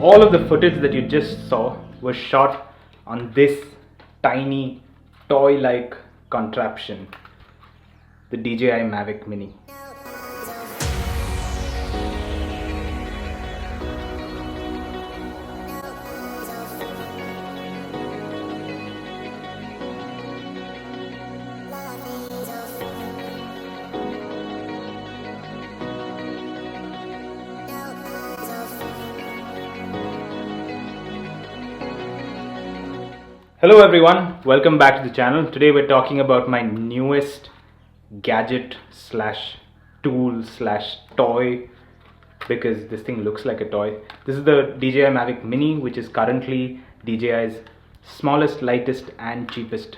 All of the footage that you just saw was shot on this tiny toy-like contraption, the DJI Mavic Mini. Hello everyone, welcome back to the channel. Today we're talking about my newest gadget slash tool slash toy, because this thing looks like a toy. This is the DJI Mavic Mini, which is currently DJI's smallest, lightest and cheapest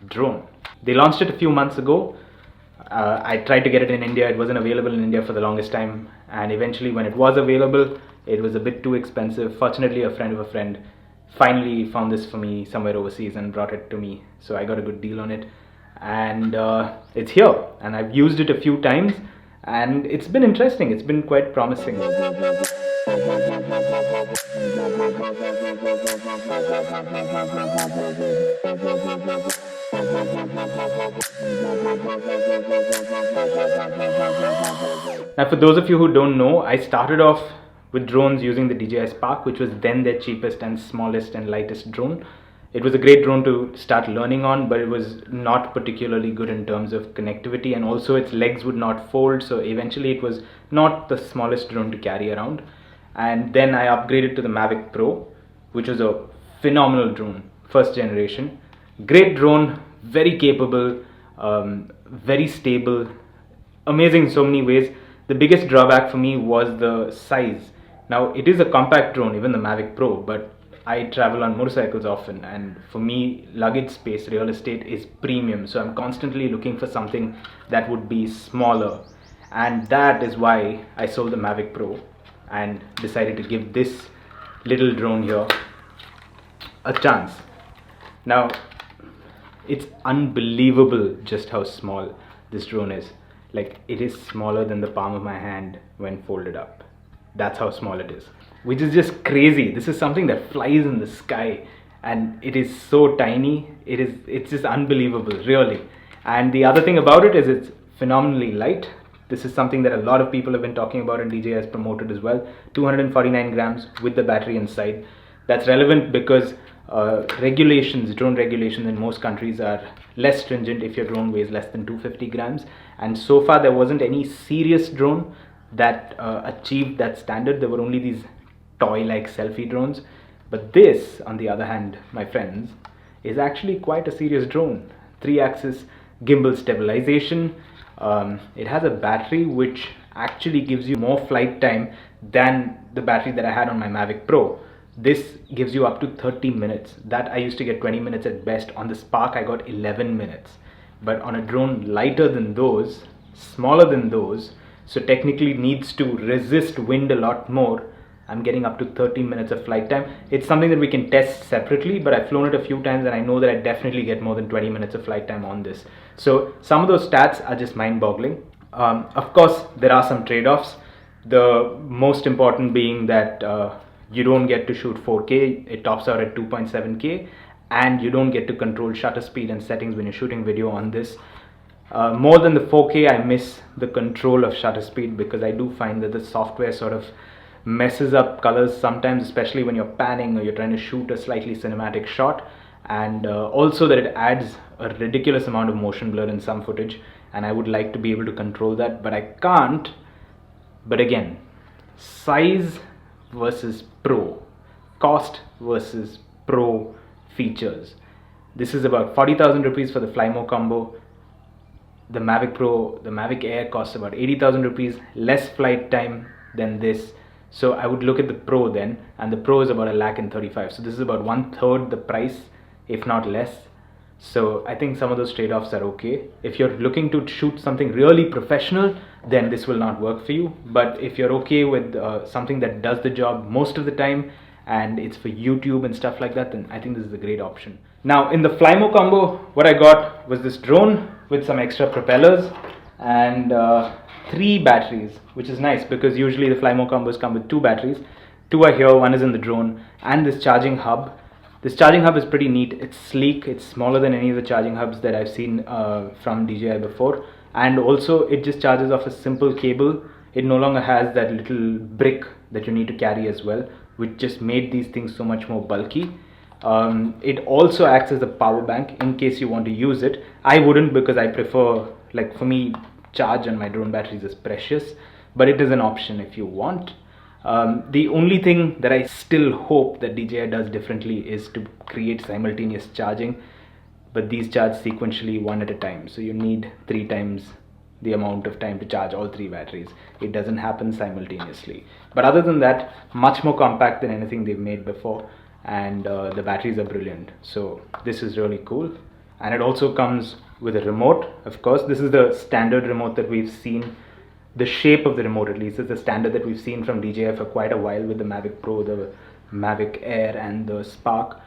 drone. They launched it a few months ago. I tried to get it in India. It wasn't available in India for the longest time, and eventually when it was available, it was a bit too expensive. Fortunately, a friend of a friend finally found this for me somewhere overseas and brought it to me, so I got a good deal on it, and it's here, and I've used it a few times and it's been interesting. It's been quite promising. Now, for those of you who don't know, I started off with drones using the DJI Spark, which was then their cheapest and smallest and lightest drone. It was a great drone to start learning on, but it was not particularly good in terms of connectivity, and also its legs would not fold, so eventually it was not the smallest drone to carry around. And then I upgraded to the Mavic Pro, which was a phenomenal drone, first generation. Great drone, very capable, very stable, amazing in so many ways. The biggest drawback for me was the size. Now, it is a compact drone, even the Mavic Pro, but I travel on motorcycles often, and for me, luggage space, real estate is premium, so I'm constantly looking for something that would be smaller, and that is why I sold the Mavic Pro and decided to give this little drone here a chance. Now, it's unbelievable just how small this drone is. Like, it is smaller than the palm of my hand when folded up. That's how small it is, which is just crazy. This is something that flies in the sky, and it is so tiny. It's just unbelievable, really. And the other thing about it is it's phenomenally light. This is something that a lot of people have been talking about, and DJI has promoted as well. 249 grams with the battery inside. That's relevant because drone regulations in most countries are less stringent if your drone weighs less than 250 grams. And so far there wasn't any serious drone that achieved that standard. There were only these toy-like selfie drones. But this, on the other hand, my friends, is actually quite a serious drone. 3-axis gimbal stabilization. It has a battery which actually gives you more flight time than the battery that I had on my Mavic Pro. This gives you up to 30 minutes. That I used to get 20 minutes at best. On the Spark I got 11 minutes. But on a drone lighter than those, smaller than those, so technically needs to resist wind a lot more, I'm getting up to 30 minutes of flight time. It's something that we can test separately, but I've flown it a few times and I know that I definitely get more than 20 minutes of flight time on this. So some of those stats are just mind-boggling. Of course, there are some trade-offs. The most important being that you don't get to shoot 4K. It tops out at 2.7K, and you don't get to control shutter speed and settings when you're shooting video on this. More than the 4K, I miss the control of shutter speed, because I do find that the software sort of messes up colors sometimes, especially when you're panning or you're trying to shoot a slightly cinematic shot, and also that it adds a ridiculous amount of motion blur in some footage, and I would like to be able to control that, but I can't. But again, size versus pro, cost versus pro features. This is about 40,000 rupees for the Flymo combo. The Mavic Pro, the Mavic Air costs about 80,000 rupees, less flight time than this. So I would look at the Pro then, and the Pro is about 1,35,000. So this is about 1/3 the price, if not less. So I think some of those trade-offs are okay. If you're looking to shoot something really professional, then this will not work for you. But if you're okay with something that does the job most of the time, and it's for YouTube and stuff like that, then I think this is a great option. Now, in the Flymo combo, what I got was this drone with some extra propellers and 3 batteries, which is nice because usually the Flymo combos come with 2 batteries. Two are here, one is in the drone, and this charging hub. This charging hub is pretty neat. It's sleek, it's smaller than any of the charging hubs that I've seen from DJI before, and also it just charges off a simple cable. It no longer has that little brick that you need to carry as well, which just made these things so much more bulky. It also acts as a power bank in case you want to use it. I wouldn't, because I prefer, like for me, charge on my drone batteries is precious, but it is an option if you want. The only thing that I still hope that DJI does differently is to create simultaneous charging, but these charge sequentially one at a time, so you need 3 times the amount of time to charge all 3 batteries. It doesn't happen simultaneously. But other than that, much more compact than anything they've made before, and the batteries are brilliant. So this is really cool. And it also comes with a remote. Of course, this is the standard remote that we've seen. The shape of the remote, at least, is the standard that we've seen from DJI for quite a while with the Mavic Pro, the Mavic Air and the Spark.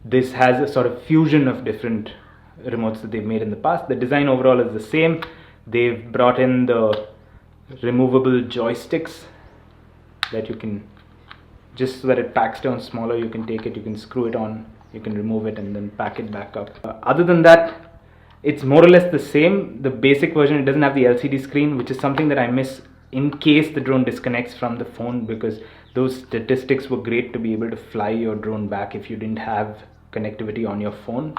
This has a sort of fusion of different remotes that they've made in the past. The design overall is the same. They've brought in the removable joysticks that you can, just so that it packs down smaller, you can take it, you can screw it on, you can remove it and then pack it back up. Other than that, it's more or less the same. The basic version, it doesn't have the LCD screen, which is something that I miss in case the drone disconnects from the phone, because those statistics were great to be able to fly your drone back if you didn't have connectivity on your phone.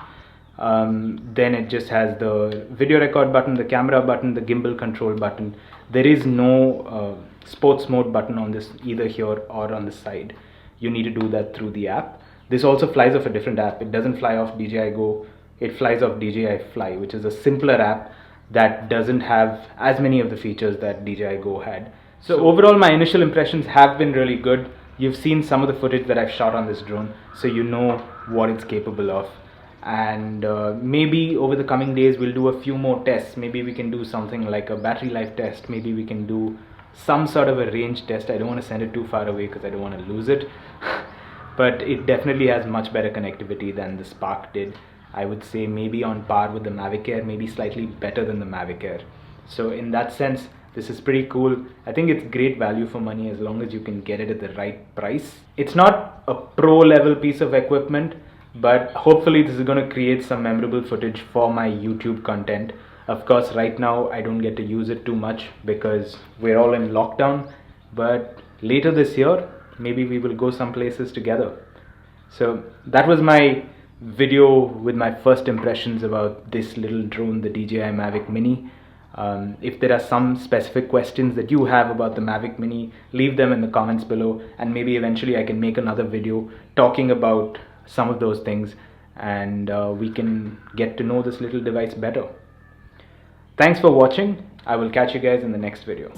Then it just has the video record button, the camera button, the gimbal control button. There is no sports mode button on this, either here or on the side. You need to do that through the app. This also flies off a different app. It doesn't fly off DJI Go. It flies off DJI Fly, which is a simpler app that doesn't have as many of the features that DJI Go had. So overall, my initial impressions have been really good. You've seen some of the footage that I've shot on this drone, so you know what it's capable of. And maybe over the coming days we'll do a few more tests. Maybe we can do something like a battery life test. Maybe we can do some sort of a range test. I don't want to send it too far away because I don't want to lose it. But it definitely has much better connectivity than the Spark did. I would say maybe on par with the Mavic Air, maybe slightly better than the Mavic Air. So in that sense, this is pretty cool. I think it's great value for money as long as you can get it at the right price. It's not a pro level piece of equipment, but hopefully this is going to create some memorable footage for my YouTube content. Of course, right now I don't get to use it too much because we're all in lockdown, but later this year, maybe we will go some places together. So that was my video with my first impressions about this little drone, the DJI Mavic Mini. If there are some specific questions that you have about the Mavic Mini, leave them in the comments below, and maybe eventually I can make another video talking about some of those things, and we can get to know this little device better. Thanks for watching. I will catch you guys in the next video.